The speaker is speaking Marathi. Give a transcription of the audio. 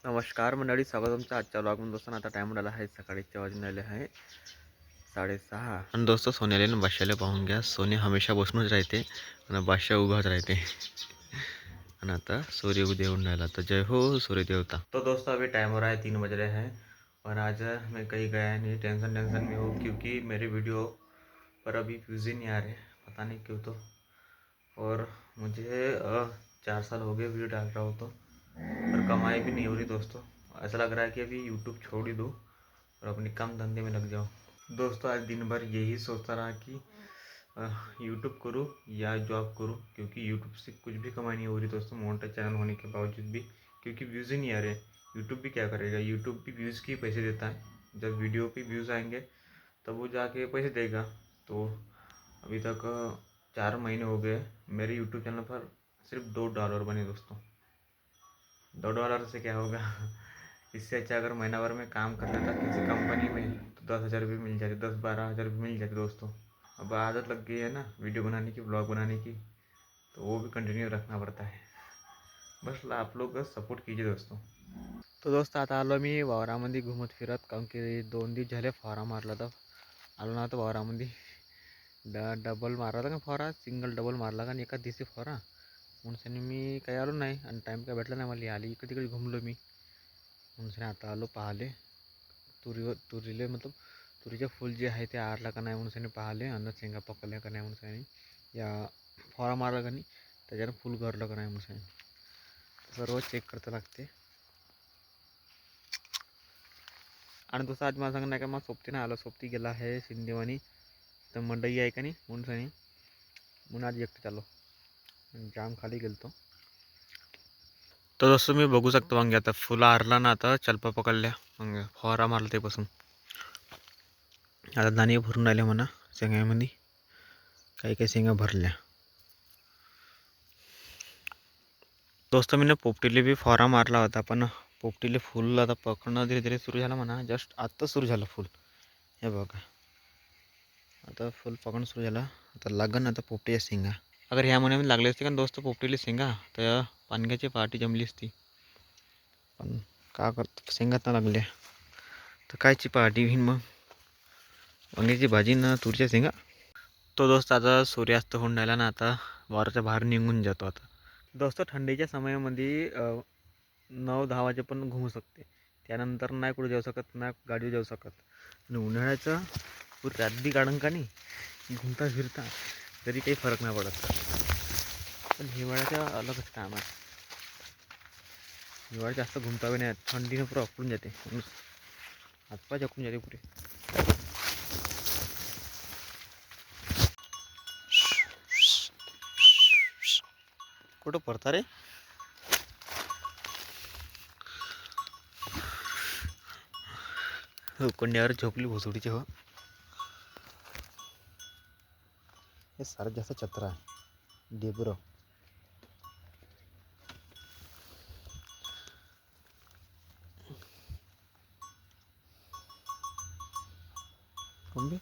नमस्कार मंडळी, स्वागत तुमचं आजच्या व्लॉगमध्ये. दोस्तों आता टाइम झाला आहे, सकाळीचे वाजून राहिले आहे 6:30. आणि दोस्तों सोन्याला ना बादशाला पाहून घ्या. सोने हमेशा बसूनच राहते आणि बादशाह उभाच राहते. आणि आता सूर्य देऊन राहिला, तर जय हो सूर्य देवता. तो दोस्तों अभी टाइम हो रहा है 3 बज रहे हैं और आज मैं कहीं गया नहीं। टेंशन में हूँ क्योंकि मेरे वीडियो पर अभी व्यूज़ ही नहीं आ रहे, पता नहीं क्यों। तो और मुझे 4 साल हो गए वीडियो डाल रहा हूँ तो, और कमाई भी नहीं हो रही दोस्तों। ऐसा लग रहा है कि अभी यूट्यूब छोड़ ही दूँ और अपने काम धंधे में लग जाऊँ। दोस्तों आज दिन भर यही सोचता रहा कि यूट्यूब करूँ या जॉब करूँ, क्योंकि यूट्यूब से कुछ भी कमाई नहीं हो रही दोस्तों, मोनेटाइज चैनल होने के बावजूद भी, क्योंकि व्यूज़ ही नहीं आ रहे। यूट्यूब भी क्या करेगा, यूट्यूब भी व्यूज़ के पैसे देता है। जब वीडियो पे व्यूज़ आएंगे तब वो जाके पैसे देगा। तो अभी तक 4 महीने हो गए मेरे यूट्यूब चैनल पर सिर्फ $2 बने दोस्तों। $2 से क्या होगा। इससे अच्छा अगर महीना भर में काम कर लेता किसी कंपनी में तो 10,000 भी मिल जाते, 10-12 हज़ार भी मिल जाते दोस्तों। अब आदत लग गई है ना वीडियो बनाने की, ब्लॉग बनाने की, तो वो भी कंटिन्यू रखना पड़ता है। बस आप लोग सपोर्ट कीजिए दोस्तों। तो दोस्त आता आलो मी वावरामध्ये घुमत फिरत, कारण की 2 दिवस झाले फवारा मारला. तर आलो ना तर वावरामध्ये डबल मारला होता का फवारा, सिंगल डबल मारला का आणि एका दिवशी फवारा. म्हणून मी काही आलो नाही आणि टाईम काय भेटला नाही मला. आली इकडे तिकडे घुमलो मी. म्हणून आता आलो पाहिले तुरीले मतलब तुरीचे फूल जे आहे ते आरला का नाही म्हणून पाहिले, अन्न शेंगा पकडल्या का नाही म्हणून या फवारा मारला का नाही त्याच्यानं फूल गरलं का नाही म्हणून सर्व चेक करता लागते. आणि दुसरा आज मला सांग नाही का, मग सोबती नाही आलो. सोबती गेला आहे शिंदेवानी, तर मंडई आहे का नाही म्हणून आज एकटं चाललो, जाम खाली गेलतो. तर जसं मी बघू शकतो वांगे आता फुलं आरला ना, आता चलपा पकडल्या मग फवारा मारला तेपासून. आता दाणे भरून राहिले म्हणा शेंगामध्ये, काही काही शेंगा भरल्या. दोस्त मी ना पोपटीले बी फवारा मारला होता, पण पोपटीले फुल आता पकडणं धीरे धीरे सुरू झालं म्हणा. जस्ट आत्ता सुरू झालं फुल, हे बघा आता फुल पकडणं सुरू झालं. आता लागन आता पोपटीच्या शेंगा. अगर ह्या महिन्यामध्ये लागले असते का दोस्त पोपटीले शेंगा, तर पानग्याची पार्टी जमली असती. पण का करत शेंगात ना लागल्या तर कायची पार्टी होईन मग, वांग्याची भाजी ना तुरीच्या शेंगा. तो दोस्त आता सूर्यास्त होऊन राहिला ना, आता वाराच्या बाहेर निघून जातो. आता दोस्त थंडीच्या समयामध्ये 9-10 वाजेपर्यंत घुमू शकते, त्यानंतर नाही कुठे जाऊ शकत, नाही गाडीवर जाऊ शकत. आणि उन्हाळ्याचं पूर रात्री काढून का नाही घुमता फिरता तरी काही फरक नाही पडत. पण हिवाळ्याचं अलगच काम आहे. हिवाळ्यात जास्त घुमता बी नाही, थंडीनं पुरं अकडून जाते, हातपाय अकडून जाते पुरे. कुठं पडता रे, कोंड्यावर झोपली भोसडीची. हो हे सारं जास्त छत्र आहे डेबर. कोंबी